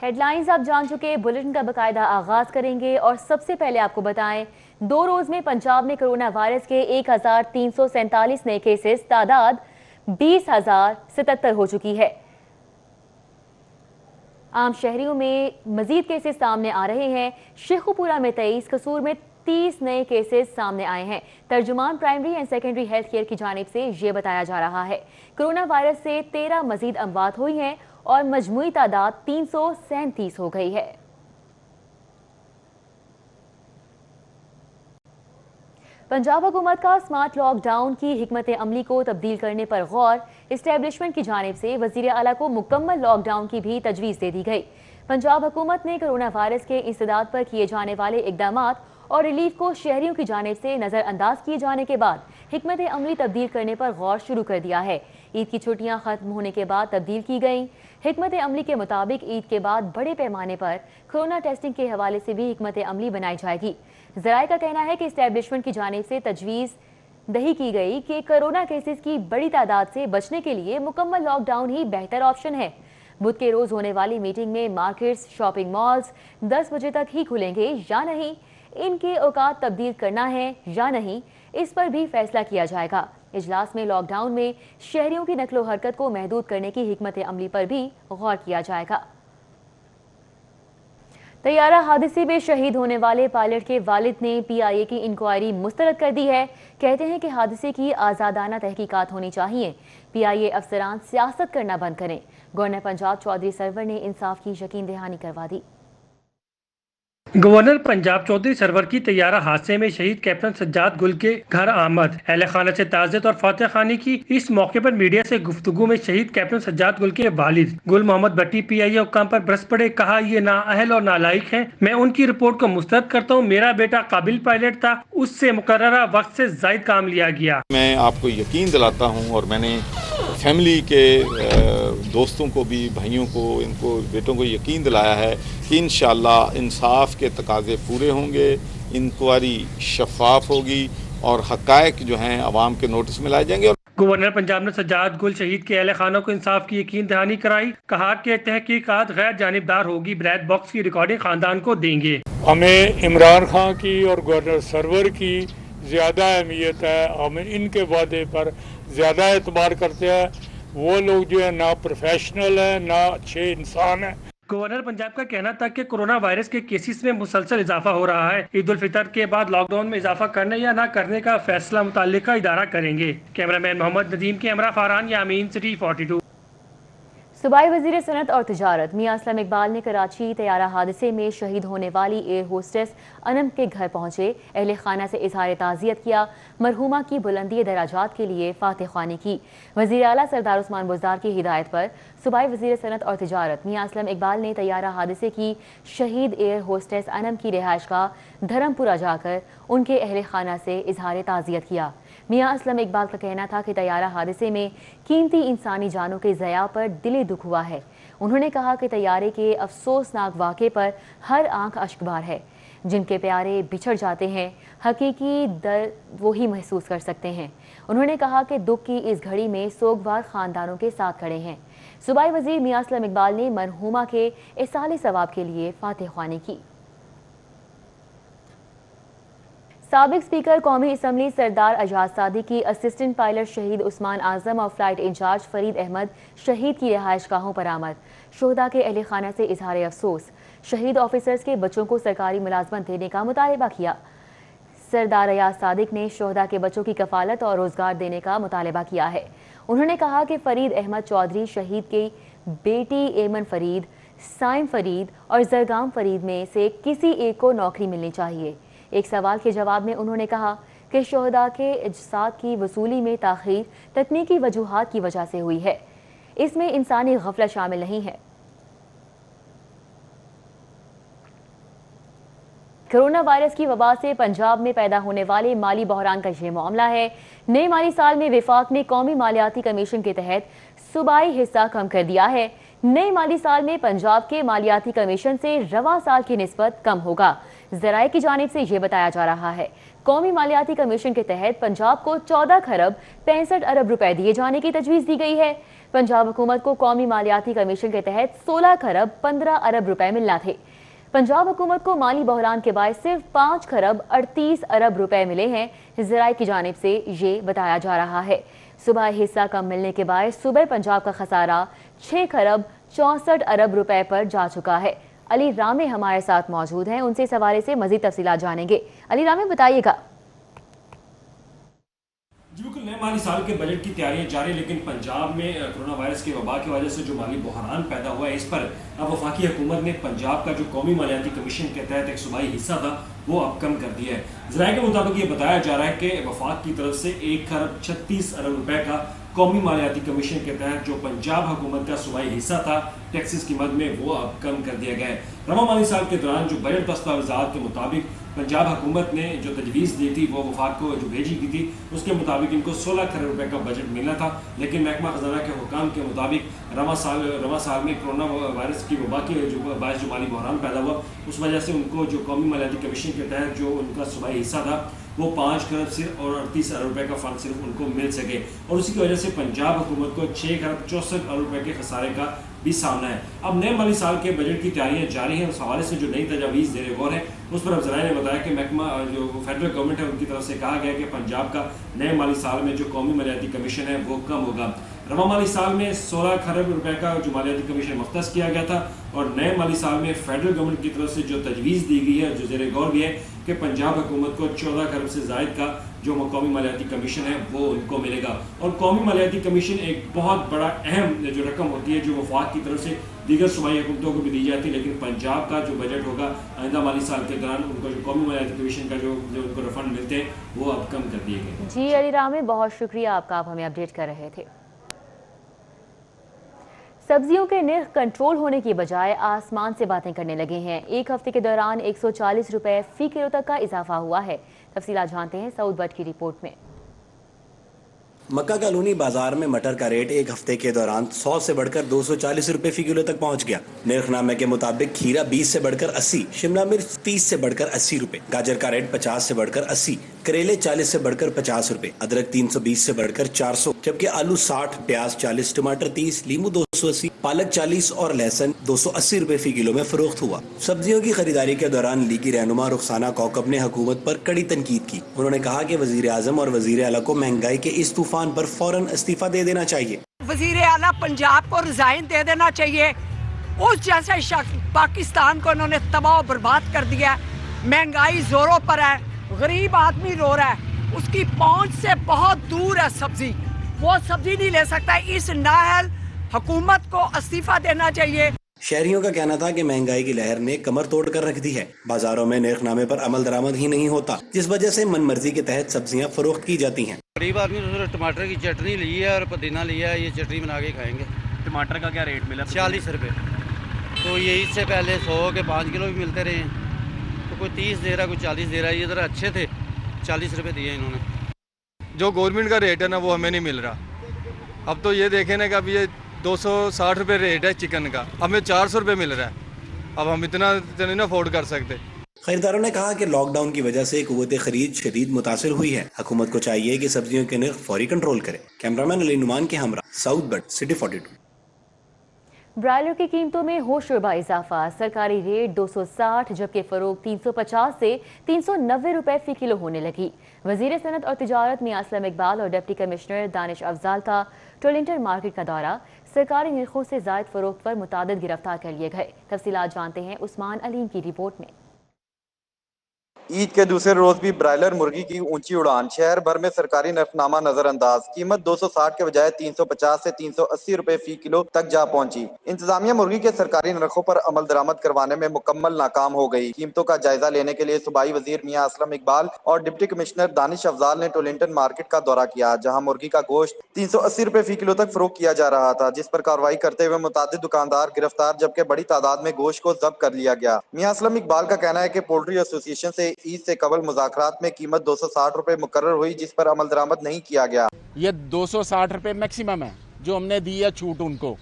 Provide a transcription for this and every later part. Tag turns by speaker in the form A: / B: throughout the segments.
A: Head lines آپ جان چکے، bulletin کا باقاعدہ آغاز کریں گے اور سب سے پہلے آپ کو بتائیں 2 روز میں پنجاب میں کرونا وائرس کے 1347 نئے کیسز، تعداد 20,077 ہو چکی ہے۔ عام شہریوں میں مزید کیسز سامنے آ رہے ہیں۔ شیخوپورہ میں 23، قصور میں 30 نئے کیسز سامنے آئے ہیں۔ ترجمان primary and secondary health care کی جانب سے یہ بتایا جا رہا ہے۔ کرونا وائرس سے 13 مزید اموات ہوئی ہیں اور مجموعی تعداد 337 ہو گئی ہے۔ پنجاب حکومت کا سمارٹ لاک ڈاؤن کی حکمت عملی کو تبدیل کرنے پر غور، اسٹیبلشمنٹ کی جانب سے وزیر اعلیٰ کو مکمل لاک ڈاؤن کی بھی تجویز دے دی گئی۔ پنجاب حکومت نے کرونا وائرس کے انسداد پر کیے جانے والے اقدامات اور ریلیف کو شہریوں کی جانب سے نظر انداز کیے جانے کے بعد حکمت عملی تبدیل کرنے پر غور شروع کر دیا ہے۔ عید کی چھٹیاں ختم ہونے کے بعد تبدیل کی گئیں۔ حکمت عملی کے مطابق عید کے بعد بڑے پیمانے پر کرونا ٹیسٹنگ کے حوالے سے بھی حکمت عملی بنائی جائے گی۔ ذرائع کا کہنا ہے کہ اسٹیبلشمنٹ کی جانب سے تجویز دہی کی گئی کہ کرونا کیسز کی بڑی تعداد سے بچنے کے لیے مکمل لاک ڈاؤن ہی بہتر آپشن ہے۔ بدھ کے روز ہونے والی میٹنگ میں مارکیٹس، شاپنگ مالز 10 بجے تک ہی کھلیں گے یا نہیں، ان کے اوقات تبدیل کرنا ہے یا نہیں، اس پر بھی فیصلہ کیا جائے گا۔ اجلاس میں لاک ڈاؤن میں شہریوں کی نقل و حرکت کو محدود کرنے کی حکمت عملی پر بھی غور کیا جائے گا۔ طیارہ حادثے میں شہید ہونے والے پائلٹ کے والد نے پی آئی اے کی انکوائری مسترد کر دی ہے۔ کہتے ہیں کہ حادثے کی آزادانہ تحقیقات ہونی چاہیے۔ پی آئی اے افسران سیاست کرنا بند کریں۔ گورنر پنجاب چودھری سرور نے انصاف کی یقین دہانی کروا دی۔
B: گورنر پنجاب چودھری سرور کی طیارہ حادثے میں شہید کیپٹن سجاد گل کے گھر آمد، اہل خانہ سے تعزیت اور فاتح خوانی کی۔ اس موقع پر میڈیا سے گفتگو میں شہید کیپٹن سجاد گل کے والد گل محمد بٹی پی آئی اے حکام پر برس پڑے۔ کہا، یہ نااہل اور نالائق ہیں، میں ان کی رپورٹ کو مسترد کرتا ہوں۔ میرا بیٹا قابل پائلٹ تھا، اس سے مقررہ وقت سے زائد کام لیا گیا۔
C: میں آپ کو یقین دلاتا ہوں اور میں نے فیملی کے دوستوں کو بھی، بھائیوں کو، ان کو بیٹوں کو یقین دلایا ہے کہ انشاءاللہ انصاف کے تقاضے پورے ہوں گے، انکوائری شفاف ہوگی اور حقائق جو ہیں عوام کے نوٹس میں لائے جائیں گے۔
B: گورنر پنجاب نے سجاد گل شہید کے اہل خانہ کو انصاف کی یقین دہانی کرائی۔ کہا کہ تحقیقات غیر جانبدار ہوگی، بلیک باکس کی ریکارڈنگ خاندان کو دیں گے۔
D: ہمیں عمران خان کی اور گورنر سرور کی زیادہ اہمیت ہے، ہم ان کے وعدے پر زیادہ اعتبار کرتے ہیں۔ وہ لوگ جو ہے نہ پروفیشنل ہیں، نہ اچھے انسان ہیں۔
B: گورنر پنجاب کا کہنا تھا کہ کرونا وائرس کے کیسز میں مسلسل اضافہ ہو رہا ہے۔ عید الفطر کے بعد لاک ڈاؤن میں اضافہ کرنے یا نہ کرنے کا فیصلہ متعلقہ ادارہ کریں گے۔ کیمرہ مین محمد ندیم کے ہمراہ فاران یامین، سٹی 42۔
A: صوبائی وزیر صنعت اور تجارت میاں اسلم اقبال نے کراچی طیارہ حادثے میں شہید ہونے والی ایئر ہوسٹس انم کے گھر پہنچے، اہل خانہ سے اظہار تعزیت کیا، مرحومہ کی بلندی درجات کے لیے فاتح خوانی کی۔ وزیر اعلیٰ سردار عثمان بزدار کی ہدایت پر صوبائی وزیر صنعت اور تجارت میاں اسلم اقبال نے طیارہ حادثے کی شہید ایئر ہوسٹس انم کی رہائش گاہ دھرم پورہ جا کر ان کے اہل خانہ سے اظہار تعزیت کیا۔ میاں اسلم اقبال کا کہنا تھا کہ طیارہ حادثے میں قیمتی انسانی جانوں کے ضیاع پر دلی دکھ ہوا ہے۔ انہوں نے کہا کہ طیارے کے افسوسناک واقعے پر ہر آنکھ اشکبار ہے۔ جن کے پیارے بچھڑ جاتے ہیں، حقیقی درد وہی محسوس کر سکتے ہیں۔ انہوں نے کہا کہ دکھ کی اس گھڑی میں سوگوار خاندانوں کے ساتھ کھڑے ہیں۔ صوبائی وزیر میاں اسلم اقبال نے مرحومہ کے ایصال ثواب کے لیے فاتح خوانی کی۔ سابق اسپیکر قومی اسمبلی سردار اعجاز صادق کی اسسٹنٹ پائلٹ شہید عثمان اعظم اور فلائٹ انچارج فرید احمد شہید کی رہائش گاہوں پر آمد، شہداء کے اہل خانہ سے اظہار افسوس، شہید آفیسرز کے بچوں کو سرکاری ملازمت دینے کا مطالبہ کیا۔ سردار اعجاز صادق نے شہداء کے بچوں کی کفالت اور روزگار دینے کا مطالبہ کیا ہے۔ انہوں نے کہا کہ فرید احمد چودھری شہید کی بیٹی ایمن فرید، سائم فرید اور زرگام فرید میں سے کسی ایک کو نوکری ملنی چاہیے۔ ایک سوال کے جواب میں انہوں نے کہا کہ شہداء کے اجساد کی وصولی میں تاخیر تکنیکی وجوہات کی وجہ سے ہوئی ہے، اس میں انسانی غفلت شامل نہیں ہے۔ کرونا وائرس کی وبا سے پنجاب میں پیدا ہونے والے مالی بحران کا یہ معاملہ ہے۔ نئے مالی سال میں وفاق نے قومی مالیاتی کمیشن کے تحت صوبائی حصہ کم کر دیا ہے۔ نئے مالی سال میں پنجاب کے مالیاتی کمیشن سے رواں سال کی نسبت کم ہوگا۔ ذرائع کی جانب سے یہ بتایا جا رہا ہے۔ قومی مالیاتی کمیشن کے تحت پنجاب کو 14 खरब 65 अरब रुपए दिए जाने की तजवीज़ दी गई है। पंजाब हुकूमत को कौमी मालियाती कमीशन के तहत 16 खरब 15 अरब रुपए मिलना थे। पंजाब हुकूमत को माली बहरान के बाद सिर्फ 5 खरब 38 अरब रुपए मिले हैं। ज़राए की जानिब से ये बताया जा रहा है। सुबह हिस्सा कम मिलने के बाद सुबह पंजाब का खसारा 6 खरब 64 अरब रुपए पर जा चुका है। अली रामे हमारे साथ मौजूद हैं, उनसे इस हवाले से मजीद तफसीलात जानेंगे। अली रामे, बताइएगा।
E: जी बिल्कुल, नए माली साल के बजट की तैयारियां जारी, लेकिन पंजाब में कोरोना वायरस के वबा की वजह से जो माली बहरान पैदा हुआ है, इस पर अब वफाकी हुकूमत ने पंजाब का जो कौमी मालियाती कमीशन के तहत एक सूबाई हिस्सा था वो अब कम कर दिया है। ज़राए के मुताबिक ये बताया जा रहा है कि वफाक की तरफ से 1 खरब 36 अरब रुपए का कौमी मालियाती कमीशन के तहत जो पंजाब हुकूमत का सूबाई हिस्सा था टैक्सेस की मद में वो अब कम कर दिया गया है। रवा माली साल के दौरान जो बजट दस्तावेज़ात के मुताबिक पंजाब हुकूमत ने जो तजवीज़ दी थी वो वफाक को जो भेजी की थी उसके मुताबिक इनको 16 खरब रुपए का बजट मिलना था, लेकिन महकमा खजाना के हुकाम के मुताबिक रवा साल में कोरोना वायरस की वबा के जो बायस जो माली बहरान पैदा हुआ उस वजह से उनको जो कौमी मालियाती कमीशन के तहत जो उनका सूबाई हिस्सा था वो 5 खरब सिर्फ और 38 अरब रुपए का फंड सिर्फ उनको मिल सके, और उसी की वजह से पंजाब हुकूमत को 6 खरब 64 अरब रुपए के खसारे का भी सामना है। अब नए माली साल के बजट की तैयारियां जारी हैं। उस हवाले से जो नई तजावीज़ ज़ेर गौर है उस पर अब ज़राए ने बताया कि महकमा जो फेडरल गवर्नमेंट है उनकी तरफ से कहा गया कि पंजाब का नए माली साल में जो कौमी मालियाती कमीशन है वो कम होगा। रवा माली साल में 16 खरब रुपए का जो मालियाती कमीशन मुख्तस किया गया था, और नए माली साल में फेडरल गवर्नमेंट की तरफ से जो तजवीज़ दी गई है, जो ज़ेर गौर भी है कि पंजाब हुकूमत को 14 खरब से ज़ायद का जो कौमी मालियाती कमीशन है वो उनको मिलेगा। और कौमी मालियाती कमीशन एक बहुत बड़ा अहम जो रकम होती है जो वफाक की तरफ से दीगर सूबाई हुकूमतों को भी दी जाती है, लेकिन पंजाब का जो बजट होगा आइंदा माली साल के दौरान उनको जो कौमी मालियाती कमीशन का जो उनको रिफंड मिलते हैं वो अब कम कर दिए गए।
A: जी अली रामे, बहुत शुक्रिया आपका, आप हमें अपडेट कर रहे थे। सब्जियों के निर्ख कंट्रोल होने की बजाय आसमान से बातें करने लगे हैं। एक हफ्ते के दौरान 140 रुपए फी किलो तक का इजाफा हुआ है। तफसीलात जानते हैं सऊद बट की रिपोर्ट में।
F: मक्का कॉलोनी बाजार में मटर का रेट एक हफ्ते के दौरान 100 से बढ़कर 240 रुपए फी किलो तक पहुंच गया। निर्खनामे के मुताबिक खीरा 20 से बढ़कर 80, शिमला मिर्च 30 से बढ़कर 80 रुपए, गाजर का रेट 50 से बढ़कर 80, करेले 40 से बढ़कर 50 रुपए, अदरक 320 से बढ़कर 400, जबकि आलू 60, प्याज 40, टमाटर 30, लीमू 280, पालक 40 और लहसुन 280 रुपए फी किलो में फरोख्त हुआ। सब्जियों की खरीदारी के दौरान लीगी रहनुमा रुखसाना कौकब ने हुकूमत पर कड़ी तनकीद की। उन्होंने कहा कि वजीर आजम और वजीर आला को महंगाई के इस तूफान पर फौरन इस्तीफा दे देना चाहिए।
G: वजीर आला पंजाब को रिजाइन दे देना चाहिए। उस जैसे शख्स पाकिस्तान को उन्होंने तबाह बर्बाद कर दिया। महंगाई जोरों पर है, गरीब आदमी रो रहा है, उसकी पहुंच से बहुत दूर है सब्जी, वो सब्जी नहीं ले सकता। इस नाअहल हुकूमत को इस्तीफा देना चाहिए।
F: शहरियों का कहना था कि महंगाई की लहर ने कमर तोड़ कर रख दी है। बाजारों में निर्खनामे पर अमल दरामद ही नहीं होता, जिस वजह से मनमर्जी के तहत सब्जियां फरोख्त की जाती हैं।
H: गरीब आदमी ने टमाटर की चटनी ली है और पुदीना लिया है, ये चटनी बना के खाएंगे।
I: टमाटर का क्या रेट मिला?
H: 40 रुपये। तो ये इससे पहले 100 के 5 किलो भी मिलते रहे, तो कोई 30 दे रहा, कोई 40 दे रहा है। ये ज़रा अच्छे थे, 40 रुपये दिए इन्होंने।
J: जो गवर्नमेंट का रेट है ना वो हमें नहीं मिल रहा। अब तो ये देखें ना कि अब ये 260 रुपये रेट है चिकन का, हमें 400 रुपये मिल रहा है। अब हम इतना नहीं ना अफोर्ड कर सकते।
F: खरीदारों ने कहा कि लॉकडाउन की वजह से कुव्वत खरीद शदीद मुतासिर हुई है। हुकूमत को चाहिए कि सब्जियों के निर्ख फौरी कंट्रोल करे। कैमरामैन अली नुमान के हमरा, साउथ बट, सिटी 42।
A: ब्रायलर की कीमतों में होशरुबा इजाफा। सरकारी रेट 260 जबकि फरोख्त 350 से 390 रुपए फी किलो होने लगी। वजीर सनत और तिजारत मियां असलम इकबाल और डिप्टी कमिश्नर दानिश अफजाल का टोलिंटन मार्केट का दौरा। सरकारी निर्खों से जायद फरोख्त पर मुतादिद गिरफ्तार कर लिए गए। तफसीलात जानते हैं उस्मान अलीम की रिपोर्ट में।
K: ईद के दूसरे रोज भी ब्रायलर मुर्गी की ऊंची उड़ान। शहर भर में सरकारी नरफनामा नजरअंदाज। कीमत 260 के बजाय 350 से 380 रुपए फी किलो तक जा पहुंची। इंतजामिया मुर्गी के सरकारी नरखों पर अमल दरामद करवाने में मुकम्मल नाकाम हो गई। कीमतों का जायजा लेने के लिए सूबाई वजीर मियां असलम इकबाल और डिप्टी कमिश्नर दानिश अफजाल ने टोलिंटन मार्केट का दौरा किया, जहाँ मुर्गी का गोश्त 380 रुपए फी किलो तक फरोख्त किया जा रहा था, जिस पर कार्रवाई करते हुए मुतादिद दुकानदार गिरफ्तार, जबकि बड़ी तादाद में गोश्त को जब्त कर लिया गया। मियां असलम इकबाल का कहना है कि पोल्ट्री एसोसिएशन से ईद से कबल मुज़ाकरात में कीमत 260 रुपए मुकर्रर हुई, जिस पर अमल दरामद नहीं किया गया।
L: ये 260 रुपए मैक्सिमम है जो हमने दी है छूट उनको,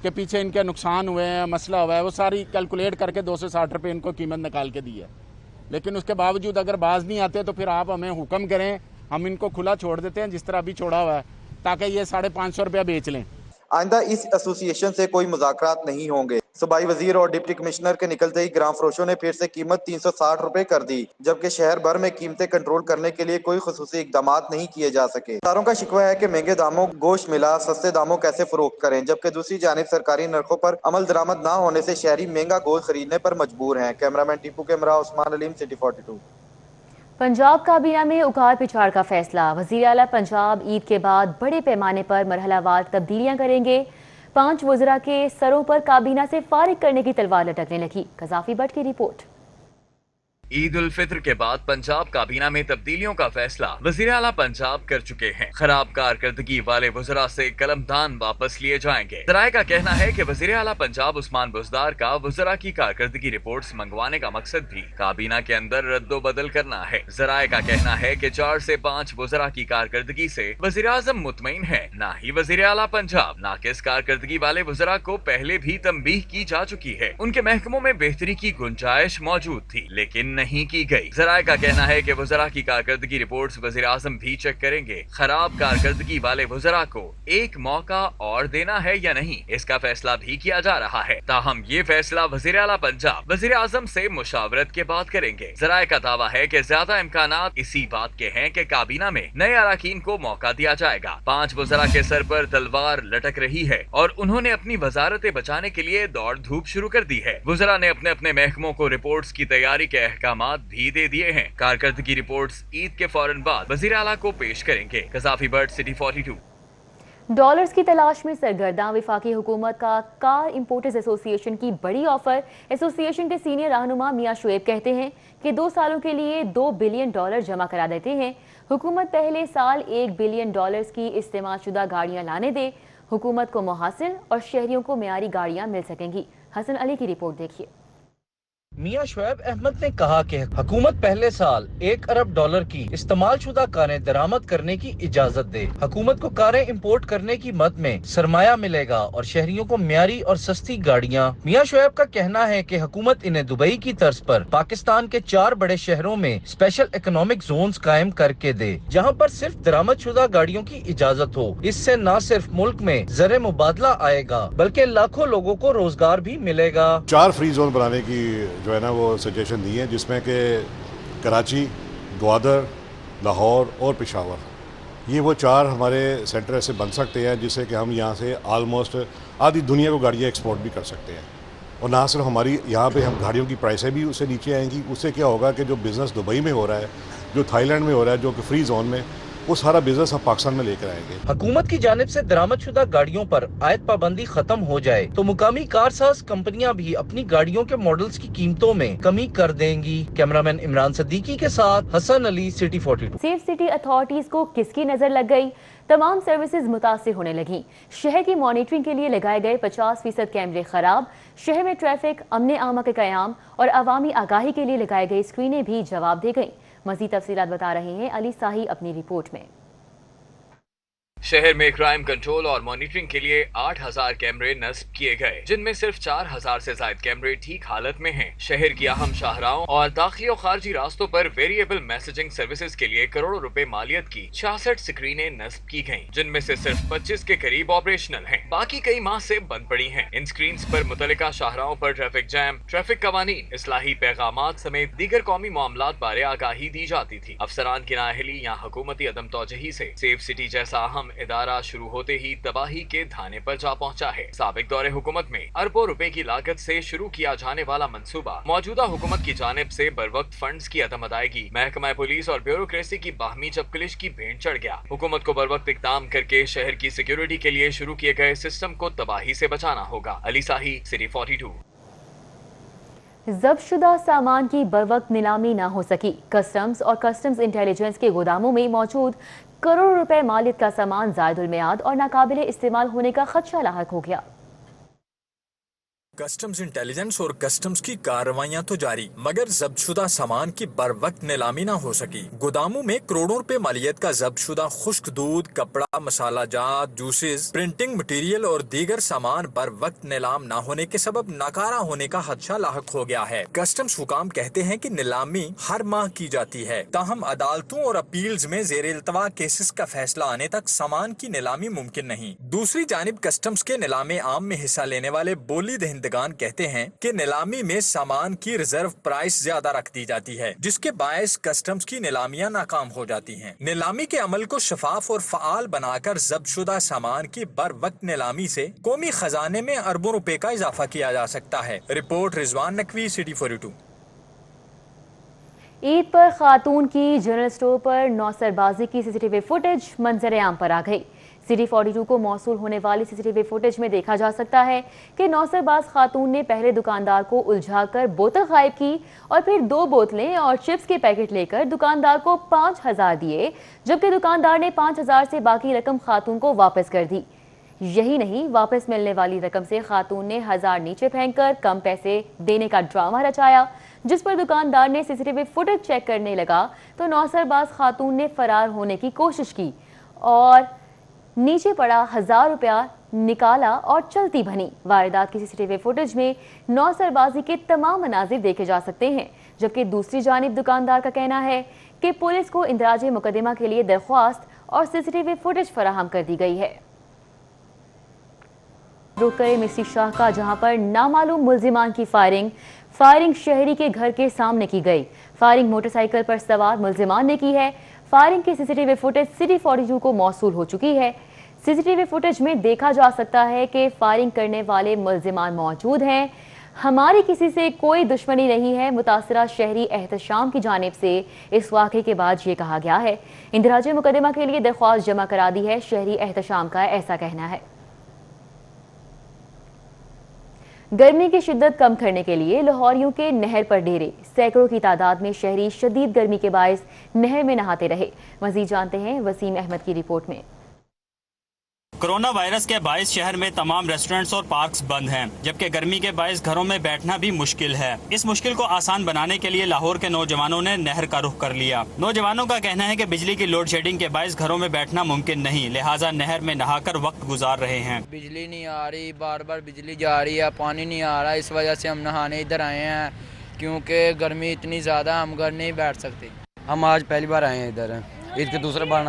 L: के पीछे इनके नुकसान हुए हैं, मसला हुआ है, वो सारी कैलकुलेट करके 260 रुपए इनको कीमत निकाल के दी है। लेकिन उसके बावजूद अगर बाज नहीं आते तो फिर आप हमें हुक्म करें, हम इनको खुला छोड़ देते हैं जिस तरह अभी छोड़ा हुआ है, ताकि ये 550 रुपया बेच लें।
K: आइंदा इस एसोसिएशन से कोई मुज़ाकरात नहीं होंगे। सूबाई वजीर और डिप्टी कमिश्नर के निकलते ही ग्राम फरोशों ने फिर से कीमत 360 रुपए कर दी, जबकि शहर भर में कीमतें कंट्रोल करने के लिए कोई खुसूसी इकदाम नहीं किए जा सके। किसानों का शिकवा है कि महंगे दामों गोश्त मिला, सस्ते दामों कैसे फरोख्त करें, जबकि दूसरी जानिब सरकारी नरखों पर अमल दरामद न होने से शहरी महंगा गोश्त खरीदने पर मजबूर हैं। कैमरामैन टीपू के हमरा उस्मान अलीम, सिटी 42।
A: पंजाब काबीना में उखाड़ पिछाड़ का फैसला। वज़ीर आला पंजाब ईद के बाद बड़े पैमाने पर मरहलावार तब्दीलियां करेंगे। 5 वज़रा के सरों पर काबीना से फारिग करने की तलवार लटकने लगी। कज़ाफी भट्ट की रिपोर्ट।
I: ईद उल फित्र के बाद पंजाब काबीना में तब्दीलियों का फैसला वज़ीर आला पंजाब कर चुके हैं। खराब कारकर्दगी वाले वज़रा से कलमदान वापस लिए जाएंगे। ज़राए का कहना है कि वज़ीर आला पंजाब उस्मान बुज़दार का वज़रा की कारकर्दगी रिपोर्ट्स मंगवाने का मकसद भी काबीना के अंदर रद्दो बदल करना है। ज़राए का कहना है कि 4 से 5 वज़रा की कारकर्दगी से वज़ीर आज़म मुतमईन है, ना ही वज़ीर आला पंजाब। नाकिस कारकर्दगी वाले वज़रा को पहले भी तंबीह की जा चुकी है। उनके महकमों में बेहतरी की गुंजाइश मौजूद थी, लेकिन नहीं की गई। ज़राए का कहना है कि वज़रा की कारकर्दगी रिपोर्ट्स वज़ीर आज़म भी चेक करेंगे। खराब कारकर्दगी वाले वज़रा को एक मौका और देना है या नहीं, इसका फैसला भी किया जा रहा है। ताहम ये फैसला वज़ीर आला पंजाब वज़ीर आज़म से मुशावरत के बाद करेंगे। ज़राए का दावा है कि ज्यादा इम्कानात इसी बात के हैं कि काबीना में नए अराकीन को मौका दिया जाएगा। 5 वज़रा के सर पर तलवार लटक रही है और उन्होंने अपनी वजारतें बचाने के लिए दौड़ धूप शुरू कर दी है। वज़रा ने अपने अपने महकमों को रिपोर्ट्स की तैयारी के अहकामात भी दे दिए हैं। कारकर्दगी रिपोर्ट्स ईद के फौरन बाद वज़ीर आला को पेश करेंगे। Gaddafi bird, city 42।
A: डॉलर्स की तलाश में सरगर्दा वफाकी हुकूमत का कार इंपोर्टर्स एसोसिएशन की बड़ी ऑफर। एसोसिएशन के सीनियर रहनुमा मियां शुएब कहते हैं कि 2 सालों के लिए $2 बिलियन जमा करा देते हैं। हुकूमत पहले साल $1 बिलियन की इस्तेमाल शुदा गाड़ियां लाने दे। हुकूमत को मुहासिल और शहरियों को मेयारी गाड़ियां मिल सकेंगी। हसन अली की रिपोर्ट देखिए।
M: मियां शुएब अहमद ने कहा कि हुकूमत पहले साल $1 अरब की इस्तेमाल शुदा कारें दरामद करने की इजाजत दे। हुकूमत को कारें इंपोर्ट करने की मद में सरमाया मिलेगा और शहरियों को म्यारी और सस्ती गाड़ियां। मियां शुएब का कहना है कि हुकूमत इन्हें दुबई की तर्ज पर पाकिस्तान के 4 बड़े शहरों में स्पेशल इकोनॉमिक जोन्स कायम करके दे, जहां पर सिर्फ दरामद शुदा गाड़ियों की इजाजत हो। इससे न सिर्फ मुल्क में ज़र मुबादला आएगा बल्कि लाखों लोगों को रोजगार भी मिलेगा।
N: 4 फ्री जोन बनाने की जो है ना वो सजेशन दी है, जिसमें कि कराची, ग्वादर, लाहौर और पेशावर, ये वो 4 हमारे सेंटर ऐसे बन सकते हैं जिससे कि हम यहाँ से आलमोस्ट आधी दुनिया को गाड़ियाँ एक्सपोर्ट भी कर सकते हैं। और ना सिर्फ हमारी यहाँ पे हम गाड़ियों की प्राइसें भी उससे नीचे आएंगी। उससे क्या होगा कि जो बिज़नेस दुबई में हो रहा है, जो थाईलैंड में हो रहा है, जो कि फ्री जोन में, वो सारा बिजनेस हम पाकिस्तान में लेकर आएंगे।
M: हुकूमत की जानिब से दरामद शुदा गाड़ियों पर आयत पाबंदी खत्म हो जाए तो मुकामी कारसाज कंपनियां भी अपनी गाड़ियों के मॉडल्स की कीमतों में कमी कर देंगी। कैमरामैन इमरान सदीकी के साथ Hassan Ali, city 42।
A: Safe city authorities को किसकी नजर लग गई? तमाम सर्विसेज मुतासिर होने लगी। शहर की मॉनिटरिंग के लिए लगाए गए 50% कैमरे खराब। शहर में ट्रैफिक, अमन आमा के कयाम और अवामी आगाही के लिए लगाई गई स्क्रीनें भी जवाब दे गईं। मज़ीद तफसीलात बता रहे हैं अली साही अपनी रिपोर्ट में।
I: शहर में क्राइम कंट्रोल और मॉनिटरिंग के लिए 8000 कैमरे नस्ब किए गए, जिनमें सिर्फ 4000 से ज्यादा कैमरे ठीक हालत में हैं। शहर की अहम शाहराहों और दाखिली और खारजी रास्तों पर वेरिएबल मैसेजिंग सर्विसेज के लिए करोड़ों रुपए मालियत की 66 स्क्रीनें नस्ब की गयी, जिनमें से सिर्फ 25 के करीब ऑपरेशनल हैं। बाकी कई माह से बंद पड़ी हैं। इन स्क्रीन पर मुतल्लिका शाहराहों पर ट्रैफिक जैम, ट्रैफिक कवानीन, इस्लाही पैगामात समेत दीगर कौमी मामलात बारे आगाही दी जाती थी। अफसरान की नाअहली या हुकूमती अदम तौजही से सेफ सिटी जैसा अहम इदारा शुरू होते ही तबाही के धाने पर जा पहुंचा है। साबिक दौरे हुकूमत में अरबों रुपए की लागत से शुरू किया जाने वाला मंसूबा मौजूदा हुकूमत की जानिब से बरवक्त फंड्स की अदम अदायगी, महकमा पुलिस और ब्यूरोक्रेसी की बाहमी चपकलिश की भेंट चढ़ गया। हुकूमत को बरवक्त इकदाम करके शहर की सिक्योरिटी के लिए शुरू किए गए सिस्टम को तबाही से बचाना होगा। अली साही, सिटी 42।
A: जब्त शुदा सामान की बरवक्त नीलामी न हो सकी। कस्टम्स और कस्टम्स इंटेलिजेंस के गोदामों में मौजूद करोड़ों रुपए मालियत का सामान ज़ायदुल मियाद और नाकाबिले इस्तेमाल होने का खदशा लाहक हो गया।
O: کسٹمز انٹیلیجنس اور کسٹمز کی کارروائیاں تو جاری، مگر ضبط شدہ سامان کی بر وقت نیلامی نہ ہو سکی۔ گوداموں میں کروڑوں روپے مالیت کا ضبط شدہ خشک دودھ، کپڑا، مسالہ جات، جوسز، پرنٹنگ مٹیریل اور دیگر سامان بر وقت نیلام نہ ہونے کے سبب ناکارہ ہونے کا خدشہ لاحق ہو گیا ہے۔ کسٹمز حکام کہتے ہیں کہ نیلامی ہر ماہ کی جاتی ہے، تاہم عدالتوں اور اپیلز میں زیر التوا کیسز کا فیصلہ آنے تک سامان کی نیلامی ممکن نہیں۔ دوسری جانب کسٹمز کے نیلام عام میں حصہ لینے والے بولی دہندگان کہتے ہیں کہ نیلامی میں سامان کی ریزرو پرائس زیادہ رکھ دی جاتی ہے، جس کے باعث کسٹمز کی نیلامیاں ناکام ہو جاتی ہیں۔ نیلامی کے عمل کو شفاف اور فعال بنا کر ضبط شدہ سامان کی بر وقت نیلامی سے قومی خزانے میں اربوں روپے کا اضافہ کیا جا سکتا ہے۔ رپورٹ رضوان نقوی، سٹی 42۔
A: عید پر خاتون کی جنرل سٹور پر نوسر بازی کی C C T V footage منظر عام پر آ گئی۔ سٹی 42 کو موصول ہونے والی سی سی ٹی وی فوٹیج میں دیکھا جا سکتا ہے کہ نوسر باز خاتون نے پہلے دکاندار کو الجھا کر بوتل غائب کی اور پھر 2 بوتلیں اور چپس کے پیکٹ لے کر دکاندار کو 5000 دیے، جبکہ دکاندار نے 5000 سے باقی رقم خاتون کو واپس کر دی۔ یہی نہیں، واپس ملنے والی رقم سے خاتون نے 1000 نیچے پھینک کر کم پیسے دینے کا ڈرامہ رچایا، جس پر دکاندار نے C C T V footage check کرنے لگا تو نوسر باز خاتون نے فرار ہونے کی کوشش کی اور نیچے پڑا 1000 روپیہ نکالا اور چلتی بھنی۔ واردات کی C C T V footage میں نوسر بازی کے تمام مناظر دیکھے جا سکتے ہیں، جبکہ دوسری جانب دکاندار کا کہنا ہے کہ پولیس کو اندراج مقدمہ کے لیے درخواست اور سی سی ٹی وی فوٹیج فراہم کر دی گئی ہے۔ رک کرے مصری شاہ کا، جہاں پر نامعلوم ملزمان کی فائرنگ شہری کے گھر کے سامنے کی گئی۔ فائرنگ موٹر سائیکل پر سوار ملزمان نے کی ہے۔ فائرنگ کی C C T V footage city 42 کو موصول ہو چکی ہے۔ سی سی ٹی وی فوٹیج میں دیکھا جا سکتا ہے کہ فائرنگ کرنے والے ملزمان موجود ہیں۔ ہماری کسی سے کوئی دشمنی نہیں ہے، متاثرہ شہری احتشام کی جانب سے اس واقعے کے بعد یہ کہا گیا ہے۔ اندراج مقدمہ کے لیے درخواست جمع کرا دی ہے، شہری احتشام کا ایسا کہنا ہے۔ گرمی کی شدت کم کرنے کے لیے لاہوریوں کے نہر پر ڈیرے، سینکڑوں کی تعداد میں شہری شدید گرمی کے باعث نہر میں نہاتے رہے۔ مزید جانتے ہیں وسیم احمد کی رپورٹ میں۔
P: کرونا وائرس کے باعث شہر میں تمام ریسٹورنٹس اور پارکس بند ہیں، جبکہ گرمی کے باعث گھروں میں بیٹھنا بھی مشکل ہے۔ اس مشکل کو آسان بنانے کے لیے لاہور کے نوجوانوں نے نہر کا رخ کر لیا۔ نوجوانوں کا کہنا ہے کہ بجلی کی لوڈ شیڈنگ کے باعث گھروں میں بیٹھنا ممکن نہیں، لہٰذا نہر میں نہا کر وقت گزار رہے ہیں۔
Q: بجلی نہیں آ رہی، بار بار بجلی جا رہی ہے، پانی نہیں آ رہا، اس وجہ سے ہم نہانے ادھر آئے ہیں، کیونکہ گرمی اتنی زیادہ ہم گھر نہیں بیٹھ سکتے۔
R: ہم آج پہلی بار آئے ہیں ادھر، عید کے دوسرے بار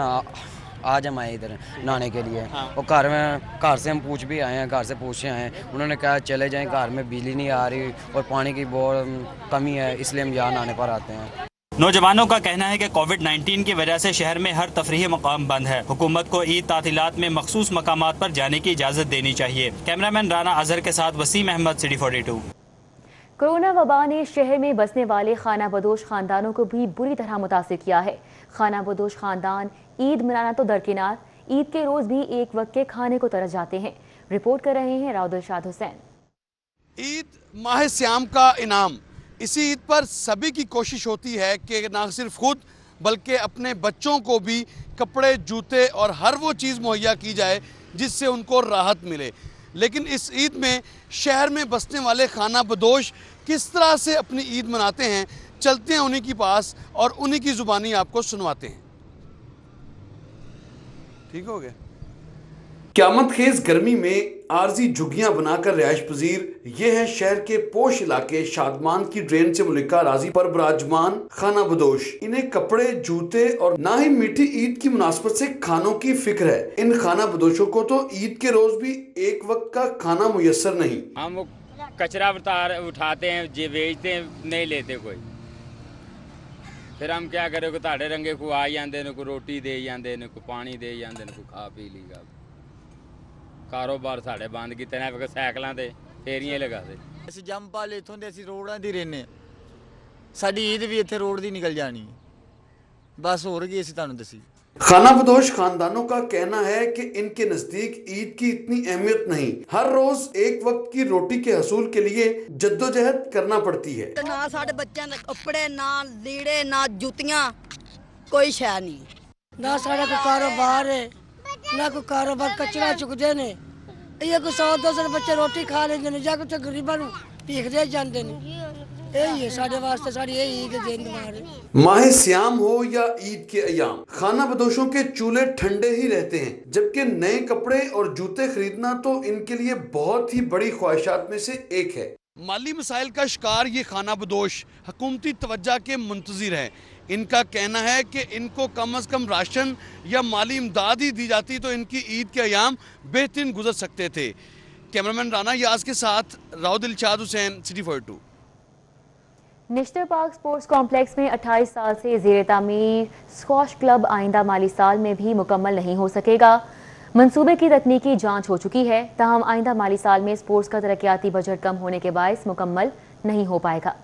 R: آج ہم آئے ادھر نہانے کے لیے، اور گھر سے ہم پوچھ بھی آئے ہیں، گھر سے پوچھے آئے ہیں، انہوں نے کہا چلے جائیں، گھر میں بجلی نہیں آ رہی اور پانی کی بہت کمی ہے، اس لیے ہم یہاں نہانے پر آتے ہیں۔
P: نوجوانوں کا کہنا ہے کہ کووڈ-19 کی وجہ سے شہر میں ہر تفریحی مقام بند ہے، حکومت کو عید تعطیلات میں مخصوص مقامات پر جانے کی اجازت دینی چاہیے۔ کیمرامین رانا اظہر کے ساتھ وسیم احمد، سٹی 42۔
A: کورونا وبا نے شہر میں بسنے والے خانہ بدوش خاندانوں کو بھی بری طرح متاثر کیا ہے۔ خانہ بدوش خاندان عید منانا تو درکنار، عید کے روز بھی ایک وقت کے کھانے کو ترس جاتے ہیں۔ رپورٹ کر رہے ہیں راؤد الشاد حسین۔
S: عید ماہ سیام کا انعام، اسی عید پر سبھی کی کوشش ہوتی ہے کہ نہ صرف خود بلکہ اپنے بچوں کو بھی کپڑے، جوتے اور ہر وہ چیز مہیا کی جائے جس سے ان کو راحت ملے۔ لیکن اس عید میں شہر میں بسنے والے خانہ بدوش کس طرح سے اپنی عید مناتے ہیں، چلتے ہیں انہی کے پاس اور انہی کی زبانی آپ کو سنواتے ہیں۔ ٹھیک ہو گیا۔ قیامت خیز گرمی میں عارضی جھگیاں بنا کر رہائش پذیر یہ ہے شہر کے پوش علاقے شادمان کی ڈرین سے ملکہ اراضی پر براجمان خانہ بدوش۔ انہیں کپڑے، جوتے اور نہ ہی میٹھی عید کی مناسبت سے کھانوں کی فکر ہے۔ ان خانہ بدوشوں کو تو عید کے روز بھی ایک وقت کا کھانا میسر نہیں۔
T: ہم کچرا اٹھاتے ہیں، بیچتے ہیں، نہیں لیتے کوئی، پھر ہم کیا کریں، کو تاڑے رنگے کو آ جاندے، کو روٹی دے جاندے، کو پانی دے جاندے، کو کھا پی لی گا۔ کاروبار ساڑے بند کیتے ہیں، سائیکلاں تے فیریاں لگا دے۔
U: ਅਸੀਂ ਜੰਮਪਲ ਇੱਥੋਂ ਦੇ ਅਸੀਂ ਰੋਡਾਂ ਦੀ ਰਹਿੰਦੇ ਹਾਂ, ਸਾਡੀ ਈਦ ਵੀ ਇੱਥੇ ਰੋਡ ਦੀ ਨਿਕਲ ਜਾਣੀ ਬਸ, ਹੋਰ ਕੀ ਅਸੀਂ ਤੁਹਾਨੂੰ ਦੱਸੀ।
S: خانہ بدوش خاندانوں کا کہنا ہے کہ ان کے نزدیک عید کی اتنی اہمیت نہیں، ہر روز ایک وقت کی روٹی کے حصول کے لیے جدوجہد کرنا پڑتی ہے۔
V: نہ ساڑے بچوں نے کپڑے، نہ لیڑے، نہ جوتیاں، کوئی شے نہیں،
W: نہ ساڑا کوئی کاروبار ہے، نہ کوئی کاروبار، کچرا چکتے نے،
C: ਇਹ ਕੋਈ 100-200 ਬੱਚੇ ਰੋਟੀ ਖਾ ਲੈਂਦੇ ਨੇ ਜਾਂ ਕੁਝ ਗਰੀਬਾਂ ਨੂੰ ਭੀਖਦੇ ਜਾਂਦੇ ਨੇ। यही है साढ़े वास्ते साड़ी यही ईद दिन हमारे।
S: माह श्याम हो या ईद के अयाम, खाना बदोशों के चूल्हे ठंडे ही रहते हैं, जबकि नए कपड़े और जूते खरीदना तो इनके लिए बहुत ही बड़ी ख्वाहिशात में से एक है। माली मसाइल का शिकार ये खाना बदोश हुकूमती तवज्जो के मुंतजिर हैं। इनका कहना है कि इनको कम से कम राशन या माली इमदाद ही दी जाती तो इनकी ईद के अयाम बेहतरीन गुजर सकते थे। कैमरामैन राना याज के साथ Rao Dilshad Hussain, city 42।
A: National park sports complex में 28 साल से ज़ेर तामीर स्क्वॉश क्लब आइंदा माली साल में भी मुकम्मल नहीं हो सकेगा। मंसूबे की तकनीकी जांच हो चुकी है, ताहम आइंदा माली साल में स्पोर्ट्स का तरक्याती बजट कम होने के बायस मुकम्मल नहीं हो पाएगा।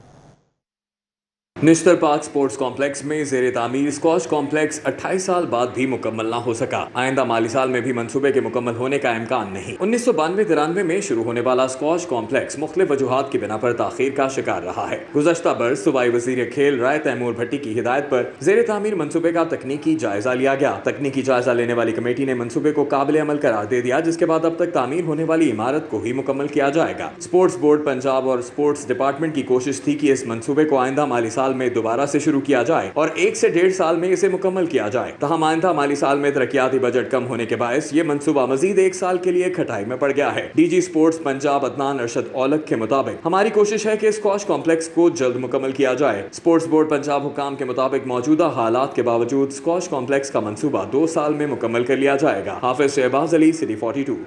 I: नेशनल पार्क स्पोर्ट्स कॉम्प्लेक्स में ज़ेर तामीर स्क्वॉश कॉम्प्लेक्स 28 साल बाद भी मुकम्मल ना हो सका। आइंदा माली साल में भी मंसूबे के मुकम्मल होने का इम्कान नहीं। 1992-93 में शुरू होने वाला स्क्वॉश कॉम्प्लेक्स मुख्तलिफ वजूहात की बिना पर ताखीर का शिकार रहा है। गुज़श्ता बरस सूबाई वज़ीर खेल राय तैमूर भट्टी की हिदायत पर ज़ेर तामीर मंसूबे का तकनीकी जायजा लिया गया। तकनीकी जायजा लेने वाली कमेटी ने मंसूबे को काबिल अमल करार दे दिया, जिसके बाद अब तक तामीर होने वाली इमारत को ही मुकम्मल किया जाएगा। स्पोर्ट्स बोर्ड पंजाब और स्पोर्ट्स डिपार्टमेंट की कोशिश थी कि इस मंसूबे को आइंदा माली साल में दोबारा से शुरू किया जाए और 1 से 1.5 साल में इसे मुकम्मल किया जाए। तहम आइंदा माली साल में तरक्याती बजट कम होने के बायस ये मंसूबा मजीद 1 साल के लिए खटाई में पड़ गया है। डीजी स्पोर्ट्स पंजाब अदनान अरशद औलख के मुताबिक हमारी कोशिश है कि स्क्वॉश कॉम्प्लेक्स को जल्द मुकम्मल किया जाए। स्पोर्ट्स बोर्ड पंजाब हुकाम के मुताबिक मौजूदा हालात के बावजूद स्क्वॉश कॉम्प्लेक्स का मंसूबा 2 साल में मुकम्मल कर लिया जाएगा। हाफिज शहबाज अली, सिटी 42।